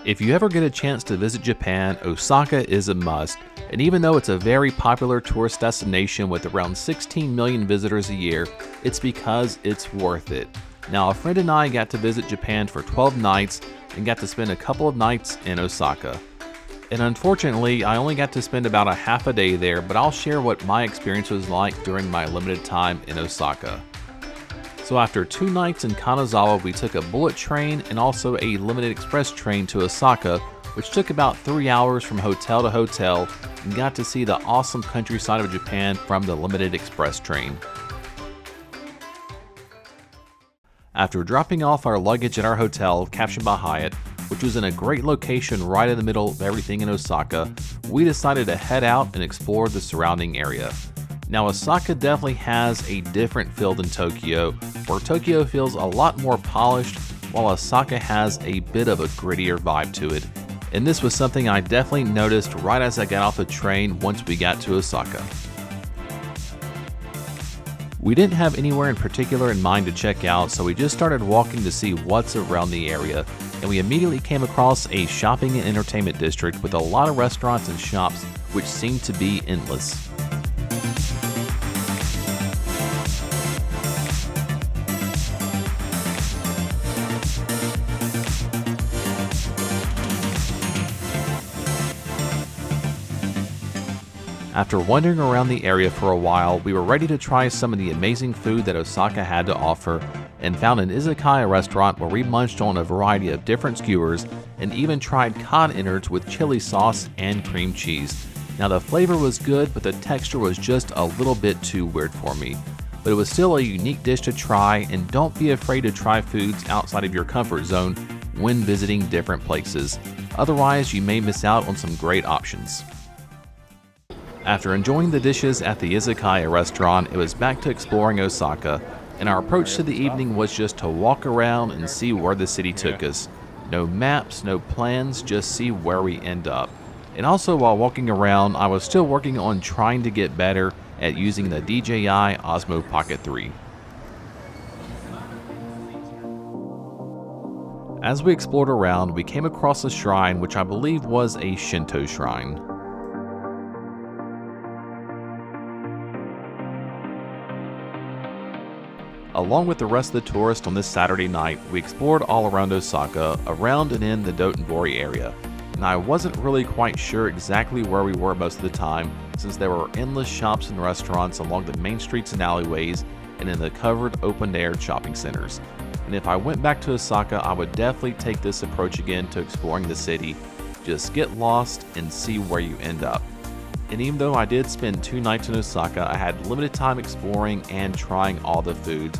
If you ever get a chance to visit Japan, Osaka is a must, and even though it's a very popular tourist destination with around 16 million visitors a year, it's because it's worth it. Now, a friend and I got to visit Japan for 12 nights and got to spend a couple of nights in Osaka. And unfortunately, I only got to spend about a half a day there, but I'll share what my experience was like during my limited time in Osaka. So after 2 nights in Kanazawa, we took a bullet train and also a limited express train to Osaka, which took about 3 hours from hotel to hotel, and got to see the awesome countryside of Japan from the limited express train. After dropping off our luggage at our hotel, Caption by Hyatt, which was in a great location right in the middle of everything in Osaka, we decided to head out and explore the surrounding area. Now, Osaka definitely has a different feel than Tokyo, where Tokyo feels a lot more polished, while Osaka has a bit of a grittier vibe to it. And this was something I definitely noticed right as I got off the train once we got to Osaka. We didn't have anywhere in particular in mind to check out, so we just started walking to see what's around the area, and we immediately came across a shopping and entertainment district with a lot of restaurants and shops which seemed to be endless. After wandering around the area for a while, we were ready to try some of the amazing food that Osaka had to offer, and found an Izakaya restaurant where we munched on a variety of different skewers and even tried cod innards with chili sauce and cream cheese. Now, the flavor was good, but the texture was just a little bit too weird for me. But it was still a unique dish to try, and don't be afraid to try foods outside of your comfort zone when visiting different places. Otherwise, you may miss out on some great options. After enjoying the dishes at the Izakaya restaurant, it was back to exploring Osaka, and our approach to the evening was just to walk around and see where the city took us. No maps, no plans, just see where we end up. And also, while walking around, I was still working on trying to get better at using the DJI Osmo Pocket 3. As we explored around, we came across a shrine which I believe was a Shinto shrine. Along with the rest of the tourists on this Saturday night, we explored all around Osaka, around and in the Dotonbori area. And I wasn't really quite sure exactly where we were most of the time, since there were endless shops and restaurants along the main streets and alleyways, and in the covered open-air shopping centers. And if I went back to Osaka, I would definitely take this approach again to exploring the city. Just get lost and see where you end up. And even though I did spend 2 nights in Osaka, I had limited time exploring and trying all the foods.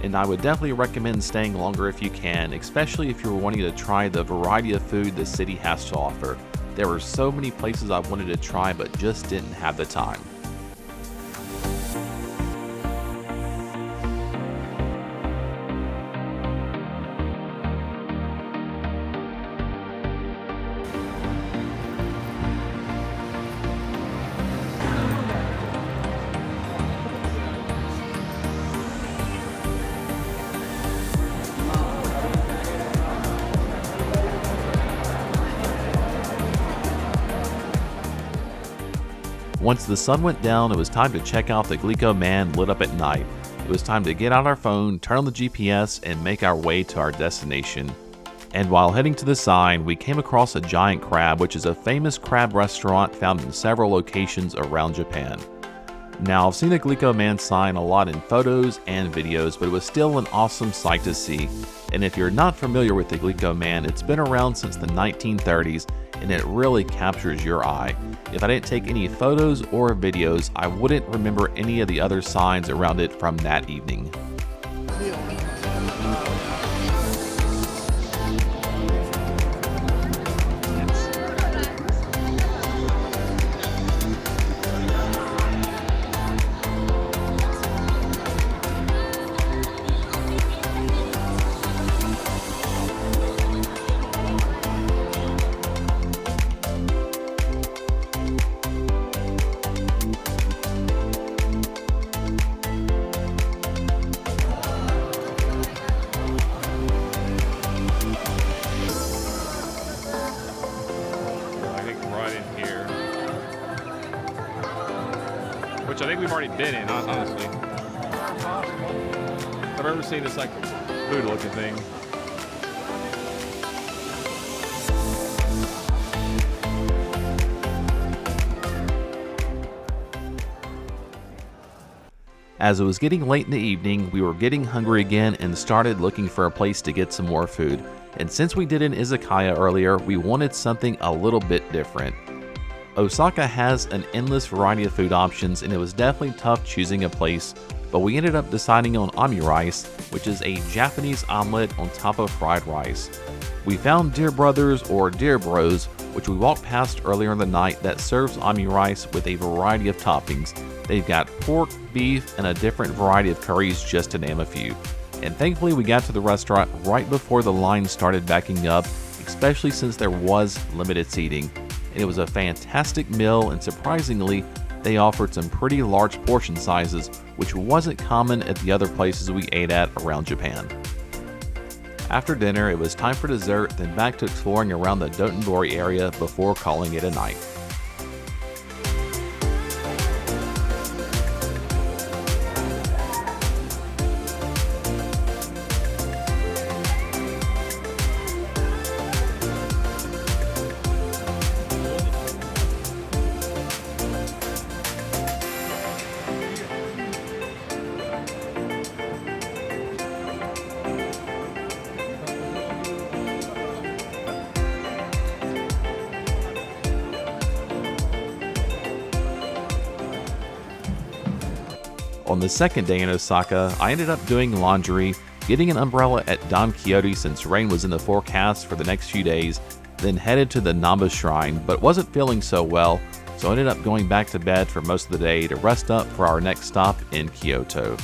And I would definitely recommend staying longer if you can, especially if you're wanting to try the variety of food the city has to offer. There were so many places I wanted to try but just didn't have the time. Once the sun went down, it was time to check out the Glico man lit up at night. It was time to get out our phone, turn on the GPS, and make our way to our destination. And while heading to the sign, we came across a giant crab, which is a famous crab restaurant found in several locations around Japan. Now, I've seen the Glico man sign a lot in photos and videos, but it was still an awesome sight to see. And if you're not familiar with the Glico man, it's been around since the 1930s, and it really captures your eye. If I didn't take any photos or videos, I wouldn't remember any of the other signs around it from that evening. which I think we've already been in, honestly. I remember seeing this like food looking thing. As it was getting late in the evening, we were getting hungry again and started looking for a place to get some more food. And since we did an izakaya earlier, we wanted something a little bit different. Osaka has an endless variety of food options, and it was definitely tough choosing a place, but we ended up deciding on Omurice, which is a Japanese omelet on top of fried rice. We found Dearbros or Dearbros, which we walked past earlier in the night, that serves Omurice with a variety of toppings. They've got pork, beef, and a different variety of curries, just to name a few. And thankfully we got to the restaurant right before the line started backing up, especially since there was limited seating. And it was a fantastic meal, and surprisingly, they offered some pretty large portion sizes, which wasn't common at the other places we ate at around Japan. After dinner, it was time for dessert, then back to exploring around the Dotonbori area before calling it a night. On the second day in Osaka, I ended up doing laundry, getting an umbrella at Don Quixote since rain was in the forecast for the next few days, then headed to the Namba shrine, but wasn't feeling so well, so I ended up going back to bed for most of the day to rest up for our next stop in Kyoto.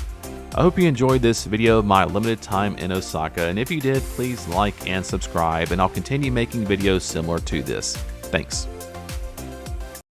I hope you enjoyed this video of my limited time in Osaka, and if you did, please like and subscribe, and I'll continue making videos similar to this. Thanks.